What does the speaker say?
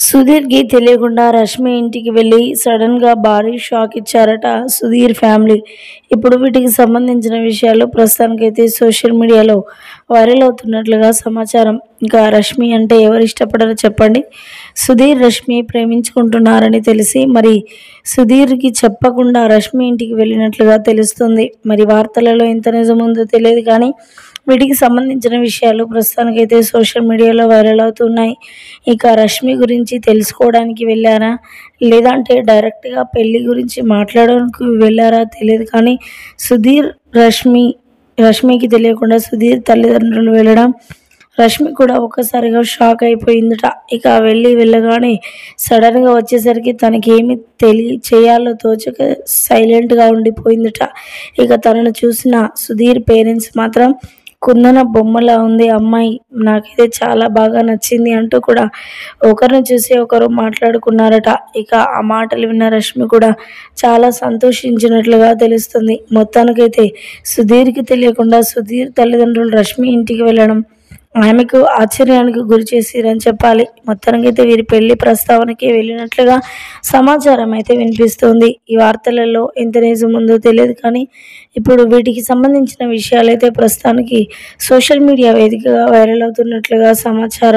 సుధీర్‌కి తెలియకుండా రష్మి ఇంటికి వెళ్లి సడెన్‌గా భారీ షాక్ ఇచ్చారట సుధీర్ ఫ్యామిలీ. ఇప్పుడు వీటికి సంబంధించిన విషయాలు ప్రస్తుతానికైతే సోషల్ మీడియాలో వైరల్ అవుతున్నట్లుగా సమాచారం. ఇంకా రష్మి అంటే ఎవరు ఇష్టపడరో చెప్పండి. సుధీర్, రష్మి ప్రేమించుకుంటున్నారని తెలిసి మరి సుధీర్‌కి చెప్పకుండా రష్మి ఇంటికి వెళ్ళినట్లుగా తెలుస్తుంది. మరి వార్తలలో ఎంత నిజం ఉందో తెలియదు కానీ వీటికి సంబంధించిన విషయాలు ప్రస్తుతానికైతే సోషల్ మీడియాలో వైరల్ అవుతున్నాయి. ఇక రష్మి గురించి తెలుసుకోవడానికి వెళ్లారా? లేదంటే డైరెక్ట్‌గా పెళ్లి గురించి మాట్లాడడానికి వెళ్లారా తెలీదు కానీ సుధీర్, రష్మికి తెలియకుండా సుధీర్ తల్లిదండ్రులు వెళ్ళడం, రష్మి కూడా ఒక్కసారిగా షాక్ అయిపోయిందట. ఇక వెళ్ళగానే సడెన్‌గా వచ్చేసరికి తనకేమి చేయాలో తోచక సైలెంట్‌గా ఉండిపోయిందట. ఇక తనను చూసిన సుధీర్ పేరెంట్స్ మాత్రం కుందన బొమ్మలా ఉంది అమ్మాయి, నాకైతే చాలా బాగా నచ్చింది అంటూ కూడా ఒకరిని చూసి ఒకరు మాట్లాడుకున్నారట. ఇక ఆ మాటలు విన్న రష్మి కూడా చాలా సంతోషించినట్లుగా తెలుస్తుంది. మొత్తానికైతే సుధీర్‌కి తెలియకుండా సుధీర్ తల్లిదండ్రులు రష్మి ఇంటికి వెళ్ళడం ఆమెకు ఆశ్చర్యానికి గురి చేసిరని చెప్పాలి. మొత్తానికైతే వీరి పెళ్లి ప్రస్తావనకి వెళ్ళినట్లుగా సమాచారం అయితే వినిపిస్తుంది. ఈ వార్తలలో ఎంత నిజం ఉందో తెలియదు కానీ ఇప్పుడు వీటికి సంబంధించిన విషయాలైతే ప్రస్తుతానికి సోషల్ మీడియా వేదికగా వైరల్ అవుతున్నట్లుగా సమాచారం.